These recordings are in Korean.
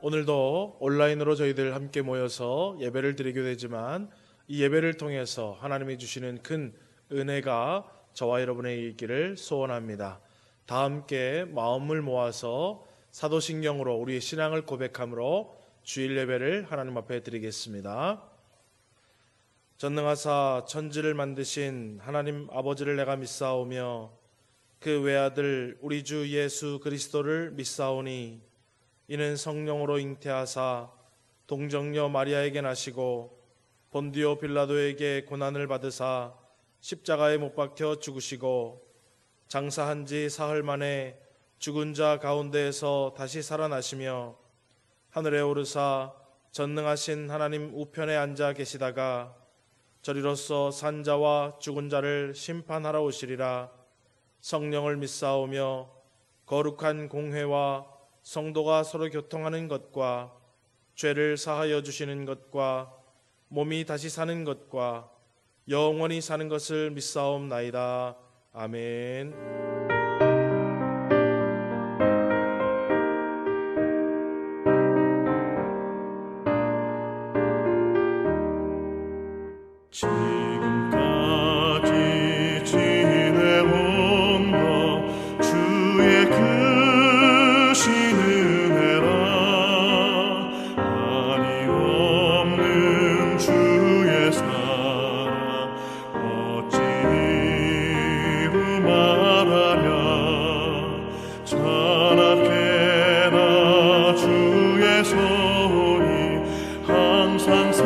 오늘도 온라인으로 저희들 함께 모여서 예배를 드리게 되지만 이 예배를 통해서 하나님이 주시는 큰 은혜가 저와 여러분의 있기를 소원합니다. 다 함께 마음을 모아서 사도신경으로 우리의 신앙을 고백함으로 주일 예배를 하나님 앞에 드리겠습니다. 전능하사 천지를 만드신 하나님 아버지를 내가 믿사오며 그 외아들 우리 주 예수 그리스도를 믿사오니 이는 성령으로 잉태하사 동정녀 마리아에게 나시고 본디오 빌라도에게 고난을 받으사 십자가에 못 박혀 죽으시고 장사한 지 사흘 만에 죽은 자 가운데에서 다시 살아나시며 하늘에 오르사 전능하신 하나님 우편에 앉아 계시다가 저리로서 산 자와 죽은 자를 심판하러 오시리라. 성령을 믿사오며 거룩한 공회와 성도가 서로 교통하는 것과 죄를 사하여 주시는 것과 몸이 다시 사는 것과 영원히 사는 것을 믿사옵나이다. 아멘. 지금까지 지내온 것 주의 크신 은혜라. 한이 없는 주의 사랑 어찌 이루 말하랴. 찬악해라 주의 손이 항상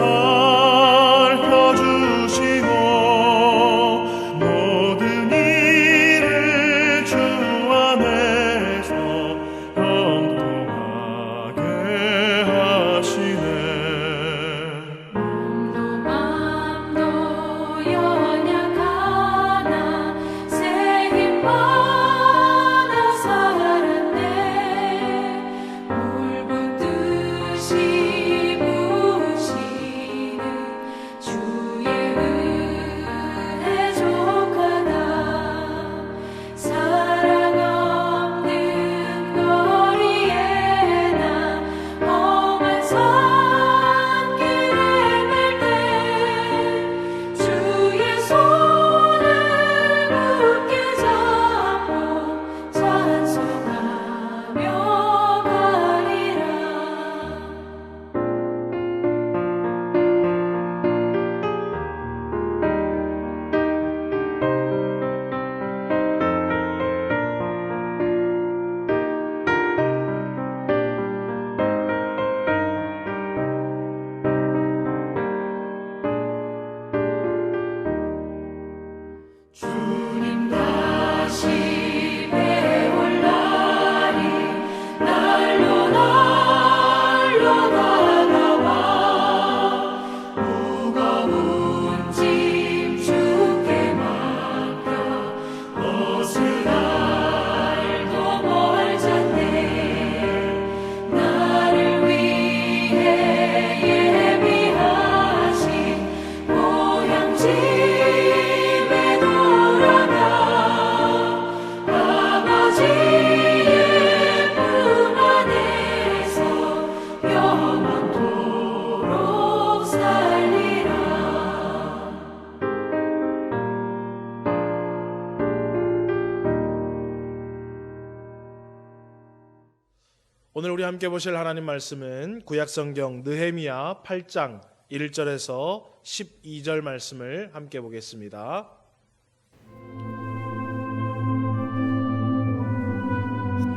오늘 우리 함께 보실 하나님 말씀은 구약성경 느헤미야 8장 1절에서 12절 말씀을 함께 보겠습니다.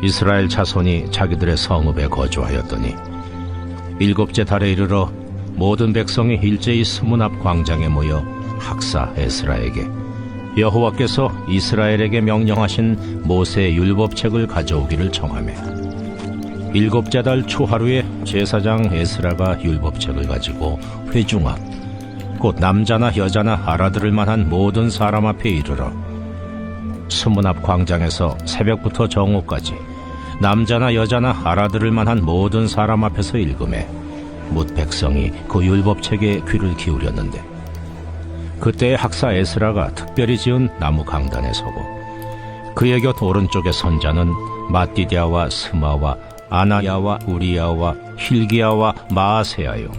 이스라엘 자손이 자기들의 성읍에 거주하였더니 일곱째 달에 이르러 모든 백성이 일제히 스문 앞 광장에 모여 학사 에스라에게 여호와께서 이스라엘에게 명령하신 모세의 율법책을 가져오기를 청하매 일곱째 달 초하루에 제사장 에스라가 율법책을 가지고 회중 앞 곧 남자나 여자나 알아들을 만한 모든 사람 앞에 이르러 스문 앞 광장에서 새벽부터 정오까지 남자나 여자나 알아들을 만한 모든 사람 앞에서 읽음에 뭇 백성이 그 율법책에 귀를 기울였는데 그때 학사 에스라가 특별히 지은 나무 강단에 서고 그의 곁 오른쪽에 선자는 마띠디아와 스마와 아나야와 우리야와 힐기야와 마아세야요.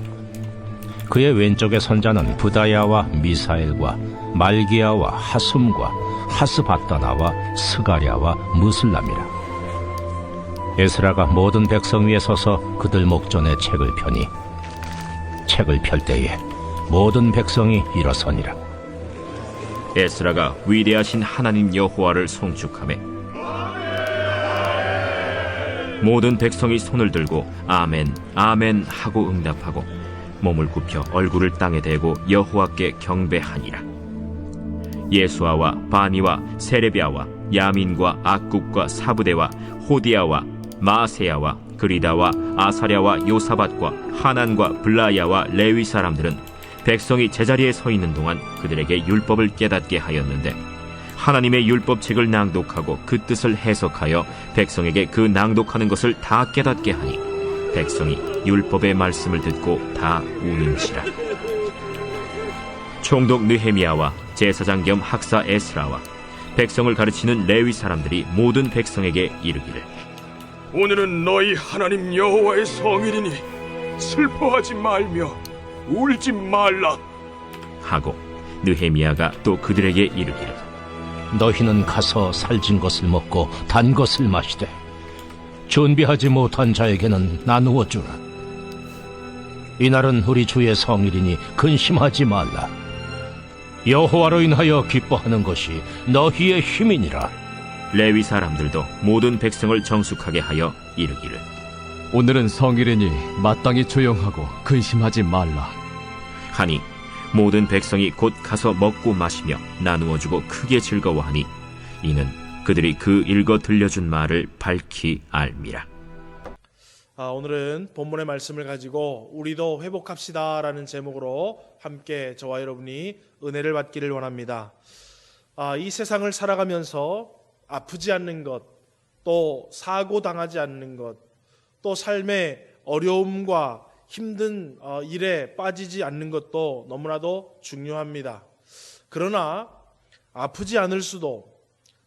그의 왼쪽에 선자는 부다야와 미사엘과 말기야와 하숨과 하스바다나와 스가랴와 무슬람이라. 에스라가 모든 백성 위에 서서 그들 목전에 책을 펴니 책을 펼 때에 모든 백성이 일어서니라. 에스라가 위대하신 하나님 여호와를 송축하매 모든 백성이 손을 들고 아멘 아멘 하고 응답하고 몸을 굽혀 얼굴을 땅에 대고 여호와께 경배하니라. 예수아와 바니와 세레비아와 야민과 악국과 사부대와 호디아와 마세야와 그리다와 아사랴와 요사밧과 하난과 블라야와 레위 사람들은 백성이 제자리에 서 있는 동안 그들에게 율법을 깨닫게 하였는데 하나님의 율법책을 낭독하고 그 뜻을 해석하여 백성에게 그 낭독하는 것을 다 깨닫게 하니 백성이 율법의 말씀을 듣고 다 우는지라. 총독 느헤미야와 제사장 겸 학사 에스라와 백성을 가르치는 레위 사람들이 모든 백성에게 이르기를 오늘은 너희 하나님 여호와의 성일이니 슬퍼하지 말며 울지 말라. 하고 느헤미야가 또 그들에게 이르기를 너희는 가서 살진 것을 먹고 단 것을 마시되 준비하지 못한 자에게는 나누어 주라. 이날은 우리 주의 성일이니 근심하지 말라. 여호와로 인하여 기뻐하는 것이 너희의 힘이니라. 레위 사람들도 모든 백성을 정숙하게 하여 이르기를 오늘은 성일이니 마땅히 조용하고 근심하지 말라. 하니 모든 백성이 곧 가서 먹고 마시며 나누어 주고 크게 즐거워하니 이는 그들이 그 읽어 들려준 말을 밝히 알미라. 오늘은 본문의 말씀을 가지고 우리도 회복합시다라는 제목으로 함께 저와 여러분이 은혜를 받기를 원합니다. 이 세상을 살아가면서 아프지 않는 것, 또 사고 당하지 않는 것, 또 삶의 어려움과 힘든 일에 빠지지 않는 것도 너무나도 중요합니다. 그러나 아프지 않을 수도,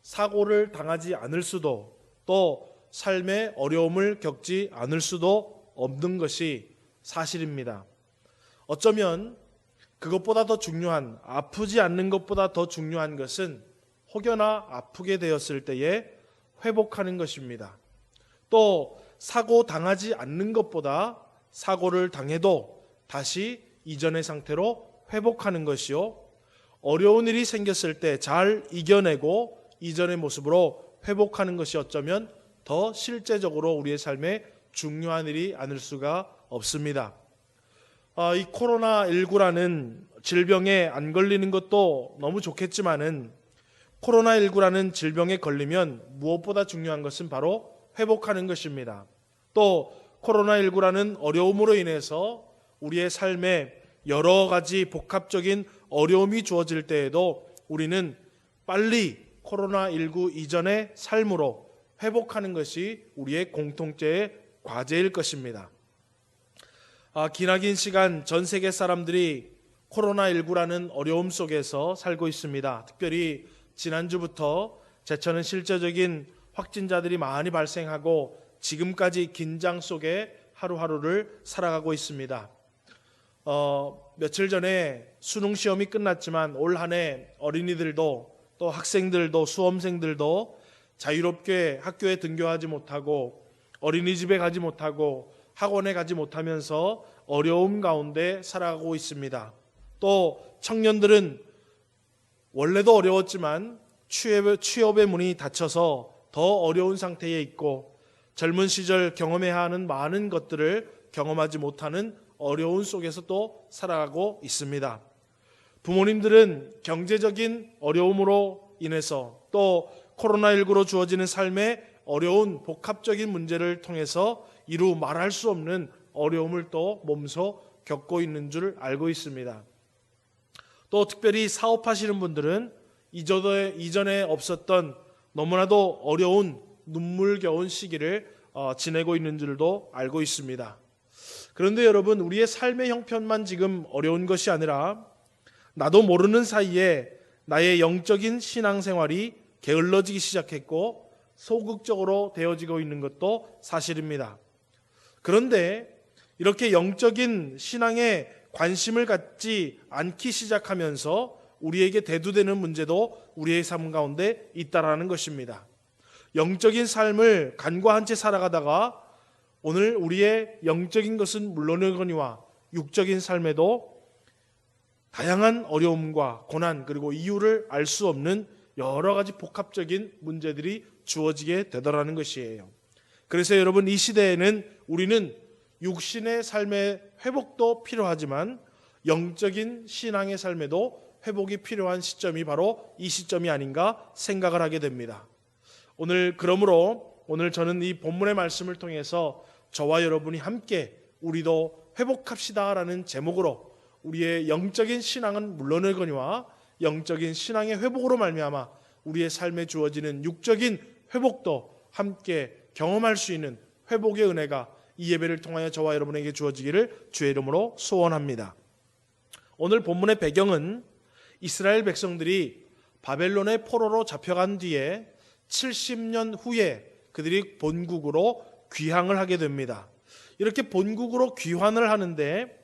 사고를 당하지 않을 수도, 또 삶의 어려움을 겪지 않을 수도 없는 것이 사실입니다. 어쩌면 그것보다 더 중요한, 아프지 않는 것보다 더 중요한 것은 혹여나 아프게 되었을 때에 회복하는 것입니다. 또 사고 당하지 않는 것보다 사고를 당해도 다시 이전의 상태로 회복하는 것이요, 어려운 일이 생겼을 때 잘 이겨내고 이전의 모습으로 회복하는 것이 어쩌면 더 실제적으로 우리의 삶에 중요한 일이 아닐 수가 없습니다. 이 코로나19라는 질병에 안 걸리는 것도 너무 좋겠지만은 코로나19라는 질병에 걸리면 무엇보다 중요한 것은 바로 회복하는 것입니다. 또 코로나19라는 어려움으로 인해서 우리의 삶에 여러 가지 복합적인 어려움이 주어질 때에도 우리는 빨리 코로나19 이전의 삶으로 회복하는 것이 우리의 공통체의 과제일 것입니다. 기나긴 시간 전 세계 사람들이 코로나19라는 어려움 속에서 살고 있습니다. 특별히 지난주부터 제천은 실제적인 확진자들이 많이 발생하고 지금까지 긴장 속에 하루하루를 살아가고 있습니다. 며칠 전에 수능 시험이 끝났지만 올 한 해 어린이들도 또 학생들도 수험생들도 자유롭게 학교에 등교하지 못하고 어린이집에 가지 못하고 학원에 가지 못하면서 어려움 가운데 살아가고 있습니다. 또 청년들은 원래도 어려웠지만 취업의 문이 닫혀서 더 어려운 상태에 있고 젊은 시절 경험해야 하는 많은 것들을 경험하지 못하는 어려운 속에서 또 살아가고 있습니다. 부모님들은 경제적인 어려움으로 인해서 또 코로나19로 주어지는 삶의 어려운 복합적인 문제를 통해서 이루 말할 수 없는 어려움을 또 몸소 겪고 있는 줄 알고 있습니다. 또 특별히 사업하시는 분들은 이전에 없었던 너무나도 어려운 눈물겨운 시기를 지내고 있는 줄도 알고 있습니다. 그런데 여러분, 우리의 삶의 형편만 지금 어려운 것이 아니라 나도 모르는 사이에 나의 영적인 신앙생활이 게을러지기 시작했고 소극적으로 되어지고 있는 것도 사실입니다. 그런데 이렇게 영적인 신앙에 관심을 갖지 않기 시작하면서 우리에게 대두되는 문제도 우리의 삶 가운데 있다라는 것입니다. 영적인 삶을 간과한 채 살아가다가 오늘 우리의 영적인 것은 물론이거니와 육적인 삶에도 다양한 어려움과 고난 그리고 이유를 알 수 없는 여러 가지 복합적인 문제들이 주어지게 되더라는 것이에요. 그래서 여러분, 이 시대에는 우리는 육신의 삶의 회복도 필요하지만 영적인 신앙의 삶에도 회복이 필요한 시점이 바로 이 시점이 아닌가 생각을 하게 됩니다. 그러므로 오늘 저는 이 본문의 말씀을 통해서 저와 여러분이 함께 우리도 회복합시다라는 제목으로 우리의 영적인 신앙은 물론이거니와 영적인 신앙의 회복으로 말미암아 우리의 삶에 주어지는 육적인 회복도 함께 경험할 수 있는 회복의 은혜가 이 예배를 통하여 저와 여러분에게 주어지기를 주의 이름으로 소원합니다. 오늘 본문의 배경은 이스라엘 백성들이 바벨론의 포로로 잡혀간 뒤에 70년 후에 그들이 본국으로 귀향을 하게 됩니다. 이렇게 본국으로 귀환을 하는데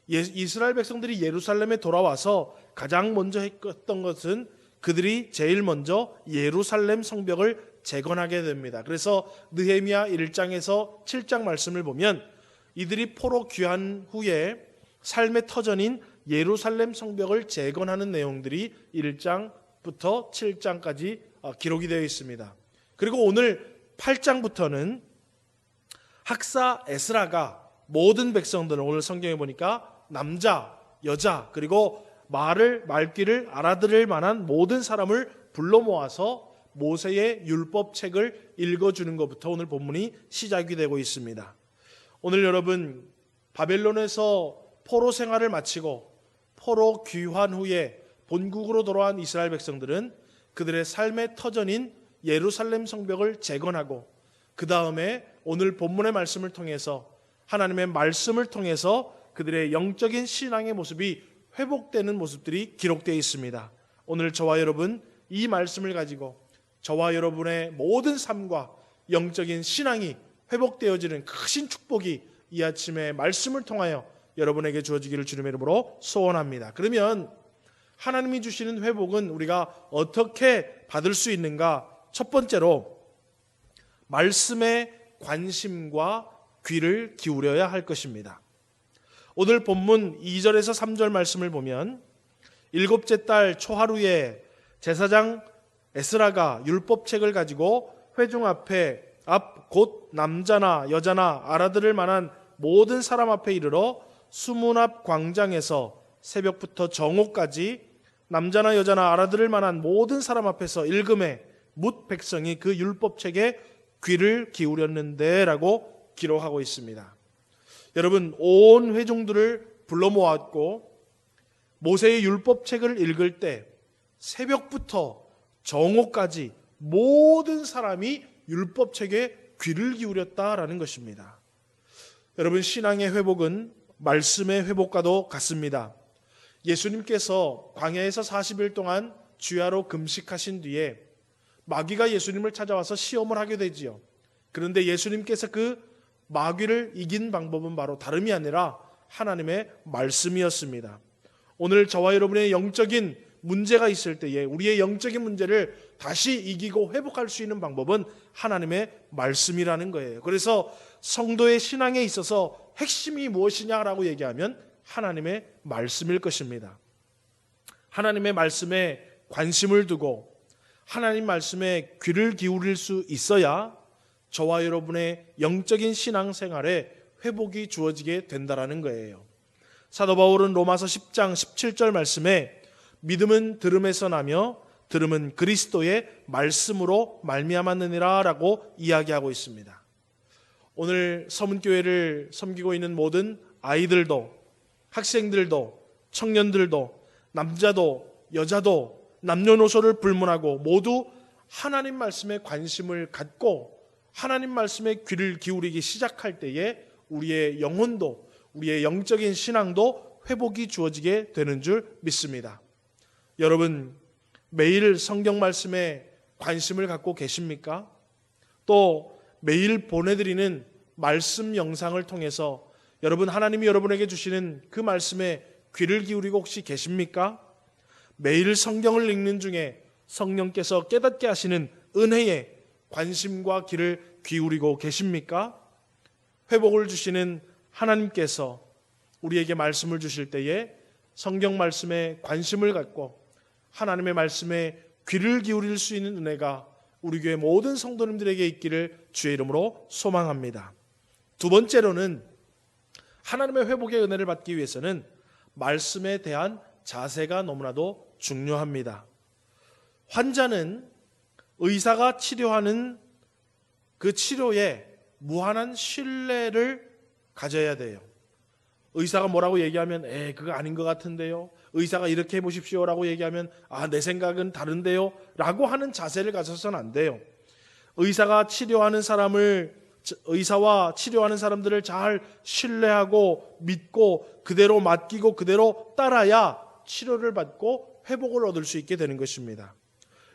이스라엘 백성들이 예루살렘에 돌아와서 가장 먼저 했던 것은 그들이 제일 먼저 예루살렘 성벽을 재건하게 됩니다. 그래서 느헤미야 1장에서 7장 말씀을 보면 이들이 포로 귀환 후에 삶의 터전인 예루살렘 성벽을 재건하는 내용들이 1장부터 7장까지 기록이 되어 있습니다. 그리고 오늘 8장부터는 학사 에스라가 모든 백성들을, 오늘 성경에 보니까 남자, 여자 그리고 말귀를 알아들을 만한 모든 사람을 불러 모아서 모세의 율법책을 읽어주는 것부터 오늘 본문이 시작이 되고 있습니다. 오늘 여러분, 바벨론에서 포로 생활을 마치고 포로 귀환 후에 본국으로 돌아온 이스라엘 백성들은 그들의 삶의 터전인 예루살렘 성벽을 재건하고 그 다음에 오늘 본문의 말씀을 통해서 하나님의 말씀을 통해서 그들의 영적인 신앙의 모습이 회복되는 모습들이 기록되어 있습니다. 오늘 저와 여러분 이 말씀을 가지고 저와 여러분의 모든 삶과 영적인 신앙이 회복되어지는 크신 축복이 이 아침에 말씀을 통하여 여러분에게 주어지기를 주님의 이름으로 소원합니다. 그러면 하나님이 주시는 회복은 우리가 어떻게 받을 수 있는가? 첫 번째로 말씀에 관심과 귀를 기울여야 할 것입니다. 오늘 본문 2절에서 3절 말씀을 보면 일곱째 달 초하루에 제사장 에스라가 율법책을 가지고 회중 앞에 곧 남자나 여자나 알아들을 만한 모든 사람 앞에 이르러 수문 앞 광장에서 새벽부터 정오까지 남자나 여자나 알아들을 만한 모든 사람 앞에서 읽음에 뭇 백성이 그 율법책에 귀를 기울였는데 라고 기록하고 있습니다. 여러분, 온 회중들을 불러 모았고 모세의 율법책을 읽을 때 새벽부터 정오까지 모든 사람이 율법책에 귀를 기울였다라는 것입니다. 여러분, 신앙의 회복은 말씀의 회복과도 같습니다. 예수님께서 광야에서 40일 동안 주야로 금식하신 뒤에 마귀가 예수님을 찾아와서 시험을 하게 되지요. 그런데 예수님께서 그 마귀를 이긴 방법은 바로 다름이 아니라 하나님의 말씀이었습니다. 오늘 저와 여러분의 영적인 문제가 있을 때에 우리의 영적인 문제를 다시 이기고 회복할 수 있는 방법은 하나님의 말씀이라는 거예요. 그래서 성도의 신앙에 있어서 핵심이 무엇이냐라고 얘기하면 하나님의 말씀일 것입니다. 하나님의 말씀에 관심을 두고 하나님 말씀에 귀를 기울일 수 있어야 저와 여러분의 영적인 신앙생활에 회복이 주어지게 된다라는 거예요. 사도 바울은 로마서 10장 17절 말씀에 믿음은 들음에서 나며 들음은 그리스도의 말씀으로 말미암았느니라 라고 이야기하고 있습니다. 오늘 서문교회를 섬기고 있는 모든 아이들도 학생들도 청년들도 남자도 여자도 남녀노소를 불문하고 모두 하나님 말씀에 관심을 갖고 하나님 말씀에 귀를 기울이기 시작할 때에 우리의 영혼도 우리의 영적인 신앙도 회복이 주어지게 되는 줄 믿습니다. 여러분, 매일 성경 말씀에 관심을 갖고 계십니까? 또 매일 보내드리는 말씀 영상을 통해서 여러분, 하나님이 여러분에게 주시는 그 말씀에 귀를 기울이고 혹시 계십니까? 매일 성경을 읽는 중에 성령께서 깨닫게 하시는 은혜에 관심과 귀를 기울이고 계십니까? 회복을 주시는 하나님께서 우리에게 말씀을 주실 때에 성경 말씀에 관심을 갖고 하나님의 말씀에 귀를 기울일 수 있는 은혜가 우리 교회 모든 성도님들에게 있기를 주의 이름으로 소망합니다. 두 번째로는 하나님의 회복의 은혜를 받기 위해서는 말씀에 대한 자세가 너무나도 중요합니다. 환자는 의사가 치료하는 그 치료에 무한한 신뢰를 가져야 돼요. 의사가 뭐라고 얘기하면 그거 아닌 것 같은데요. 의사가 이렇게 해보십시오라고 얘기하면 내 생각은 다른데요 라고 하는 자세를 가져서는 안 돼요. 의사와 치료하는 사람들을 잘 신뢰하고 믿고 그대로 맡기고 그대로 따라야 치료를 받고 회복을 얻을 수 있게 되는 것입니다.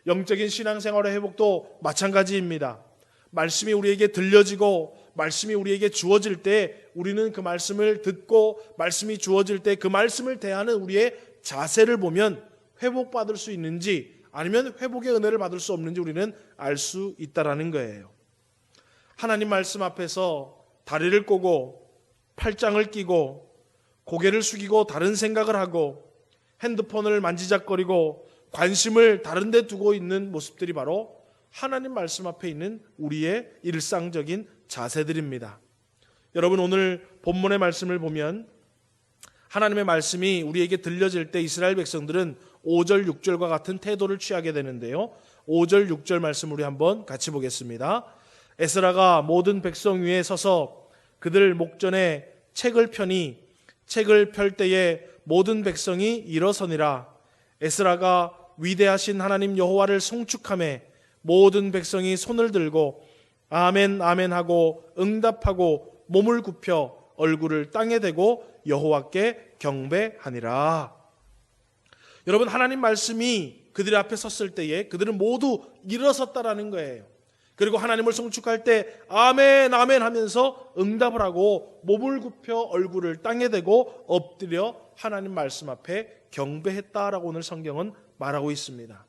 영적인 신앙생활의 회복도 마찬가지입니다. 말씀이 우리에게 들려지고 말씀이 우리에게 주어질 때 우리는 그 말씀을 듣고 말씀이 주어질 때 그 말씀을 대하는 우리의 자세를 보면 회복받을 수 있는지 아니면 회복의 은혜를 받을 수 없는지 우리는 알 수 있다라는 거예요. 하나님 말씀 앞에서 다리를 꼬고 팔짱을 끼고 고개를 숙이고 다른 생각을 하고 핸드폰을 만지작거리고 관심을 다른 데 두고 있는 모습들이 바로 하나님 말씀 앞에 있는 우리의 일상적인 자세들입니다. 여러분, 오늘 본문의 말씀을 보면 하나님의 말씀이 우리에게 들려질 때 이스라엘 백성들은 5절 6절과 같은 태도를 취하게 되는데요. 5절 6절 말씀 우리 한번 같이 보겠습니다. 에스라가 모든 백성 위에 서서 그들 목전에 책을 펴니 책을 펼 때에 모든 백성이 일어서니라. 에스라가 위대하신 하나님 여호와를 송축하며 모든 백성이 손을 들고 아멘 아멘 하고 응답하고 몸을 굽혀 얼굴을 땅에 대고 여호와께 경배하니라. 여러분, 하나님 말씀이 그들 앞에 섰을 때에 그들은 모두 일어섰다라는 거예요. 그리고 하나님을 송축할 때 아멘 아멘 하면서 응답을 하고 몸을 굽혀 얼굴을 땅에 대고 엎드려 하나님 말씀 앞에 경배했다라고 오늘 성경은 말하고 있습니다.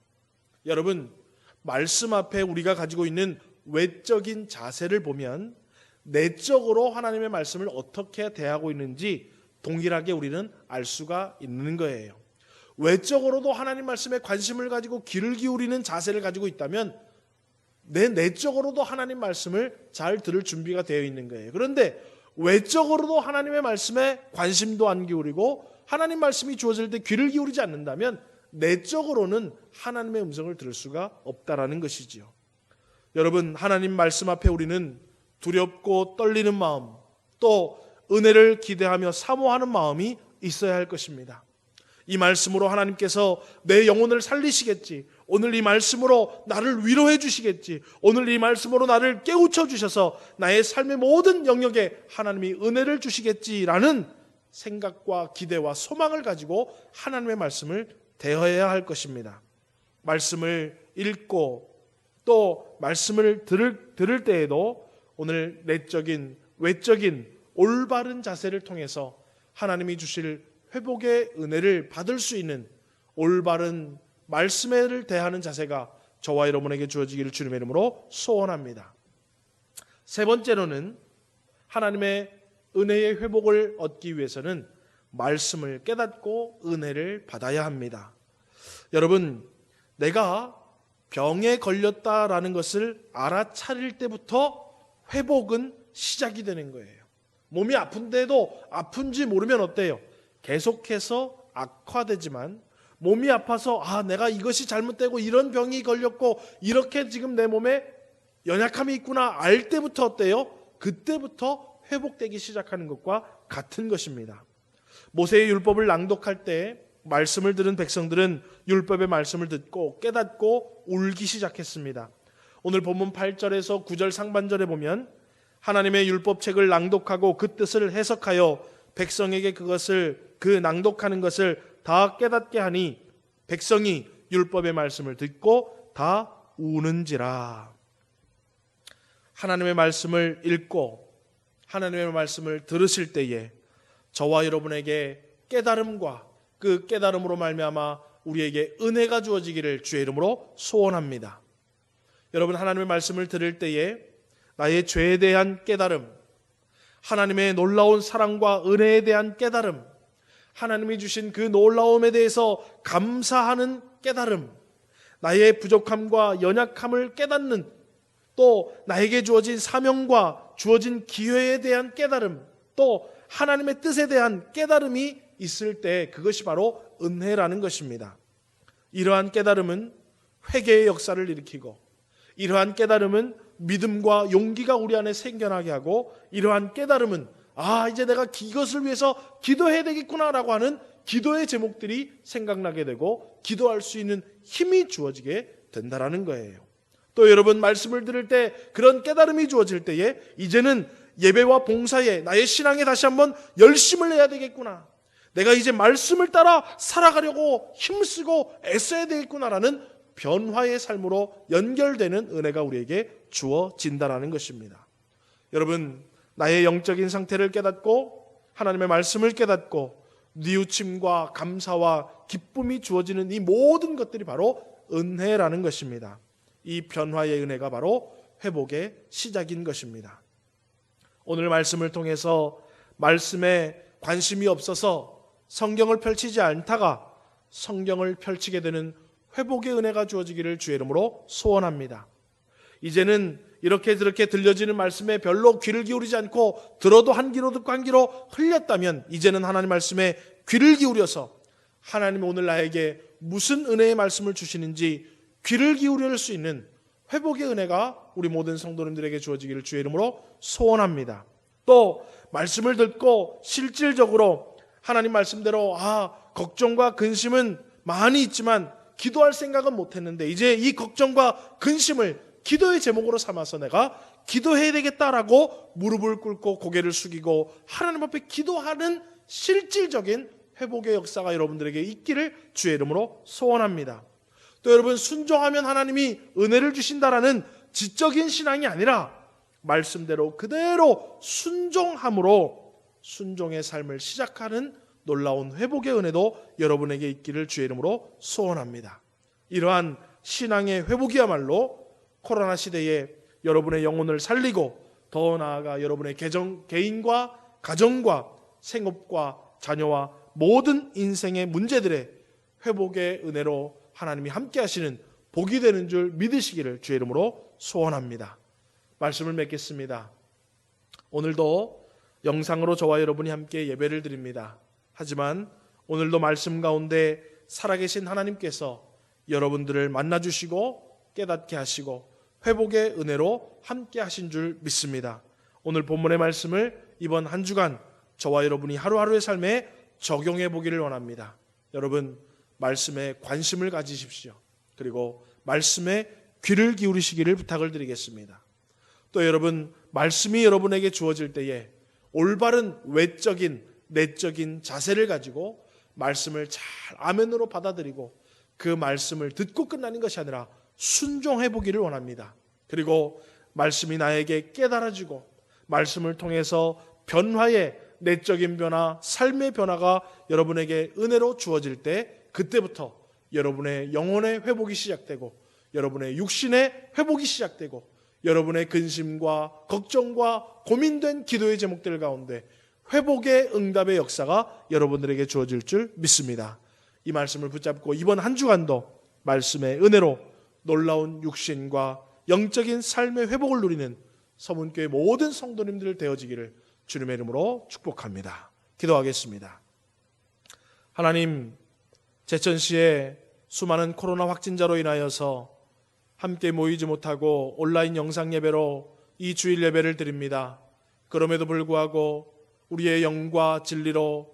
여러분, 말씀 앞에 우리가 가지고 있는 외적인 자세를 보면 내적으로 하나님의 말씀을 어떻게 대하고 있는지 동일하게 우리는 알 수가 있는 거예요. 외적으로도 하나님 말씀에 관심을 가지고 귀를 기울이는 자세를 가지고 있다면 내 내적으로도 하나님 말씀을 잘 들을 준비가 되어 있는 거예요. 그런데 외적으로도 하나님의 말씀에 관심도 안 기울이고 하나님 말씀이 주어질 때 귀를 기울이지 않는다면 내적으로는 하나님의 음성을 들을 수가 없다라는 것이지요. 여러분, 하나님 말씀 앞에 우리는 두렵고 떨리는 마음, 또 은혜를 기대하며 사모하는 마음이 있어야 할 것입니다. 이 말씀으로 하나님께서 내 영혼을 살리시겠지, 오늘 이 말씀으로 나를 위로해 주시겠지, 오늘 이 말씀으로 나를 깨우쳐 주셔서 나의 삶의 모든 영역에 하나님이 은혜를 주시겠지라는 생각과 기대와 소망을 가지고 하나님의 말씀을 대해야 할 것입니다. 말씀을 읽고 또 말씀을 들을 때에도 오늘 내적인 외적인 올바른 자세를 통해서 하나님이 주실 회복의 은혜를 받을 수 있는 올바른 말씀을 대하는 자세가 저와 여러분에게 주어지기를 주님의 이름으로 소원합니다. 세 번째로는 하나님의 은혜의 회복을 얻기 위해서는 말씀을 깨닫고 은혜를 받아야 합니다. 여러분, 내가 병에 걸렸다라는 것을 알아차릴 때부터 회복은 시작이 되는 거예요. 몸이 아픈데도 아픈지 모르면 어때요? 계속해서 악화되지만 몸이 아파서 내가 이것이 잘못되고 이런 병이 걸렸고 이렇게 지금 내 몸에 연약함이 있구나 알 때부터 어때요? 그때부터 회복되기 시작하는 것과 같은 것입니다. 모세의 율법을 낭독할 때 말씀을 들은 백성들은 율법의 말씀을 듣고 깨닫고 울기 시작했습니다. 오늘 본문 8절에서 9절 상반절에 보면 하나님의 율법책을 낭독하고 그 뜻을 해석하여 백성에게 그 낭독하는 것을 다 깨닫게 하니 백성이 율법의 말씀을 듣고 다 우는지라. 하나님의 말씀을 읽고 하나님의 말씀을 들으실 때에 저와 여러분에게 깨달음과 그 깨달음으로 말미암아 우리에게 은혜가 주어지기를 주의 이름으로 소원합니다. 여러분, 하나님의 말씀을 들을 때에 나의 죄에 대한 깨달음, 하나님의 놀라운 사랑과 은혜에 대한 깨달음, 하나님이 주신 그 놀라움에 대해서 감사하는 깨달음, 나의 부족함과 연약함을 깨닫는, 또 나에게 주어진 사명과 주어진 기회에 대한 깨달음, 또 하나님의 뜻에 대한 깨달음이 있을 때 그것이 바로 은혜라는 것입니다. 이러한 깨달음은 회개의 역사를 일으키고, 이러한 깨달음은 믿음과 용기가 우리 안에 생겨나게 하고, 이러한 깨달음은 이제 내가 이것을 위해서 기도해야 되겠구나라고 하는 기도의 제목들이 생각나게 되고 기도할 수 있는 힘이 주어지게 된다라는 거예요. 또 여러분, 말씀을 들을 때 그런 깨달음이 주어질 때에 이제는 예배와 봉사에, 나의 신앙에 다시 한번 열심을 내야 되겠구나, 내가 이제 말씀을 따라 살아가려고 힘쓰고 애써야 되겠구나라는 변화의 삶으로 연결되는 은혜가 우리에게 주어진다라는 것입니다. 여러분, 나의 영적인 상태를 깨닫고 하나님의 말씀을 깨닫고 뉘우침과 감사와 기쁨이 주어지는 이 모든 것들이 바로 은혜라는 것입니다. 이 변화의 은혜가 바로 회복의 시작인 것입니다. 오늘 말씀을 통해서 말씀에 관심이 없어서 성경을 펼치지 않다가 성경을 펼치게 되는 회복의 은혜가 주어지기를 주의 이름으로 소원합니다. 이제는 이렇게 저렇게 들려지는 말씀에 별로 귀를 기울이지 않고 들어도 한 귀로 듣고 한 귀로 흘렸다면 이제는 하나님 말씀에 귀를 기울여서 하나님이 오늘 나에게 무슨 은혜의 말씀을 주시는지 귀를 기울일 수 있는 회복의 은혜가 우리 모든 성도님들에게 주어지기를 주의 이름으로 소원합니다. 또 말씀을 듣고 실질적으로 하나님 말씀대로 걱정과 근심은 많이 있지만 기도할 생각은 못했는데 이제 이 걱정과 근심을 기도의 제목으로 삼아서 내가 기도해야 되겠다라고 무릎을 꿇고 고개를 숙이고 하나님 앞에 기도하는 실질적인 회복의 역사가 여러분들에게 있기를 주의 이름으로 소원합니다. 또 여러분, 순종하면 하나님이 은혜를 주신다라는 지적인 신앙이 아니라 말씀대로 그대로 순종함으로 순종의 삶을 시작하는 놀라운 회복의 은혜도 여러분에게 있기를 주의 이름으로 소원합니다. 이러한 신앙의 회복이야말로 코로나 시대에 여러분의 영혼을 살리고 더 나아가 여러분의 개인과 가정과 생업과 자녀와 모든 인생의 문제들의 회복의 은혜로 하나님이 함께 하시는 복이 되는 줄 믿으시기를 주의 이름으로 소원합니다. 말씀을 맺겠습니다. 오늘도 영상으로 저와 여러분이 함께 예배를 드립니다. 하지만 오늘도 말씀 가운데 살아계신 하나님께서 여러분들을 만나주시고 깨닫게 하시고 회복의 은혜로 함께 하신 줄 믿습니다. 오늘 본문의 말씀을 이번 한 주간 저와 여러분이 하루하루의 삶에 적용해 보기를 원합니다. 여러분, 말씀에 관심을 가지십시오. 그리고 말씀에 귀를 기울이시기를 부탁을 드리겠습니다. 또 여러분, 말씀이 여러분에게 주어질 때에 올바른 외적인 내적인 자세를 가지고 말씀을 잘 아멘으로 받아들이고 그 말씀을 듣고 끝나는 것이 아니라 순종해 보기를 원합니다. 그리고 말씀이 나에게 깨달아지고 말씀을 통해서 변화의 내적인 변화, 삶의 변화가 여러분에게 은혜로 주어질 때 그때부터 여러분의 영혼의 회복이 시작되고 여러분의 육신의 회복이 시작되고 여러분의 근심과 걱정과 고민된 기도의 제목들 가운데 회복의 응답의 역사가 여러분들에게 주어질 줄 믿습니다. 이 말씀을 붙잡고 이번 한 주간도 말씀의 은혜로 놀라운 육신과 영적인 삶의 회복을 누리는 서문교회 모든 성도님들 되어지기를 주님의 이름으로 축복합니다. 기도하겠습니다. 하나님, 제천시의 수많은 코로나 확진자로 인하여서 함께 모이지 못하고 온라인 영상 예배로 이 주일 예배를 드립니다. 그럼에도 불구하고 우리의 영과 진리로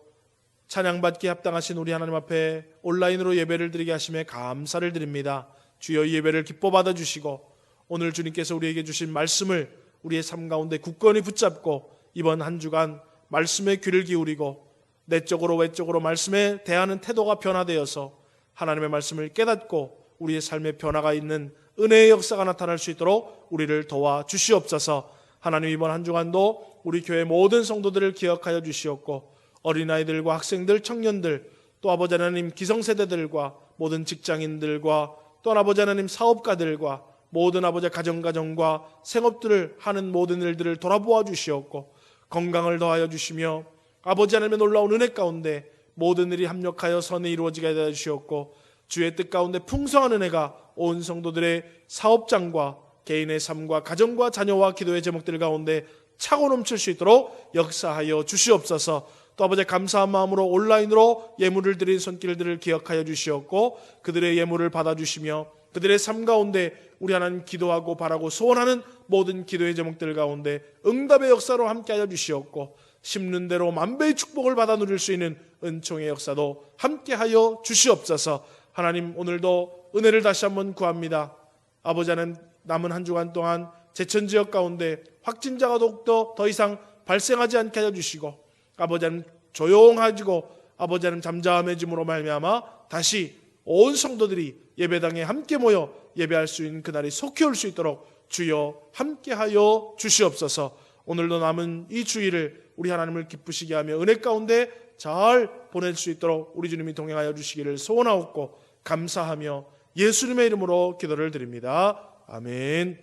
찬양받기에 합당하신 우리 하나님 앞에 온라인으로 예배를 드리게 하심에 감사를 드립니다. 주여, 이 예배를 기뻐 받아주시고 오늘 주님께서 우리에게 주신 말씀을 우리의 삶 가운데 굳건히 붙잡고 이번 한 주간 말씀에 귀를 기울이고 내적으로 외적으로 말씀에 대하는 태도가 변화되어서 하나님의 말씀을 깨닫고 우리의 삶에 변화가 있는 은혜의 역사가 나타날 수 있도록 우리를 도와 주시옵소서. 하나님, 이번 한 주간도 우리 교회 모든 성도들을 기억하여 주시옵고 어린아이들과 학생들, 청년들, 또 아버지 하나님 기성세대들과 모든 직장인들과 또 아버지 하나님 사업가들과 모든 아버지 가정과 생업들을 하는 모든 일들을 돌아보아 주시옵고 건강을 더하여 주시며 아버지 하나님의 놀라운 은혜 가운데 모든 일이 합력하여 선에 이루어지게 하여 주시옵고 주의 뜻 가운데 풍성한 은혜가 온 성도들의 사업장과 개인의 삶과 가정과 자녀와 기도의 제목들 가운데 차고 넘칠 수 있도록 역사하여 주시옵소서. 또 아버지 감사한 마음으로 온라인으로 예물을 드린 손길들을 기억하여 주시옵고 그들의 예물을 받아주시며 그들의 삶 가운데 우리 하나님 기도하고 바라고 소원하는 모든 기도의 제목들 가운데 응답의 역사로 함께하여 주시옵고 심는 대로 만배의 축복을 받아 누릴 수 있는 은총의 역사도 함께하여 주시옵소서. 하나님, 오늘도 은혜를 다시 한번 구합니다. 아버지 하나님, 남은 한 주간 동안 제천지역 가운데 확진자가 더욱더 더 이상 발생하지 않게 하여 주시고 아버지 하나님 조용하지고 아버지 하나님 잠잠해짐으로 말미암아 다시 온 성도들이 예배당에 함께 모여 예배할 수 있는 그날이 속히 올 수 있도록 주여 함께하여 주시옵소서. 오늘도 남은 이 주일을 우리 하나님을 기쁘시게 하며 은혜 가운데 잘 보낼 수 있도록 우리 주님이 동행하여 주시기를 소원하옵고 감사하며 예수님의 이름으로 기도를 드립니다. 아멘.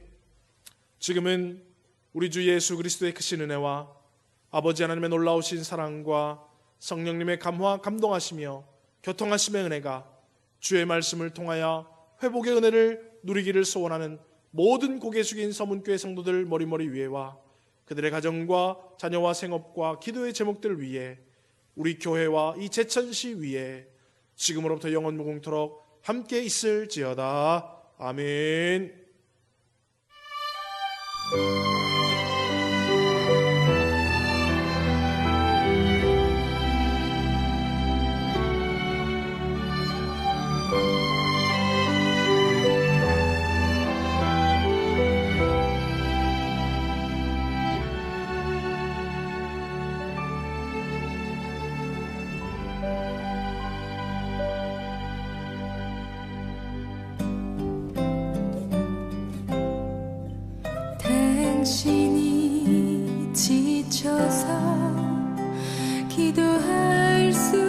지금은 우리 주 예수 그리스도의 크신 은혜와 아버지 하나님의 놀라우신 사랑과 성령님의 감화 감동하시며 교통하심의 은혜가 주의 말씀을 통하여 회복의 은혜를 누리기를 소원하는 모든 고개 숙인 서문교회 성도들 머리머리 위에와 그들의 가정과 자녀와 생업과 기도의 제목들 위에 우리 교회와 이 제천시 위에 지금으로부터 영원 무궁토록 함께 있을지어다. 아멘. 당신이 지쳐서 기도할 수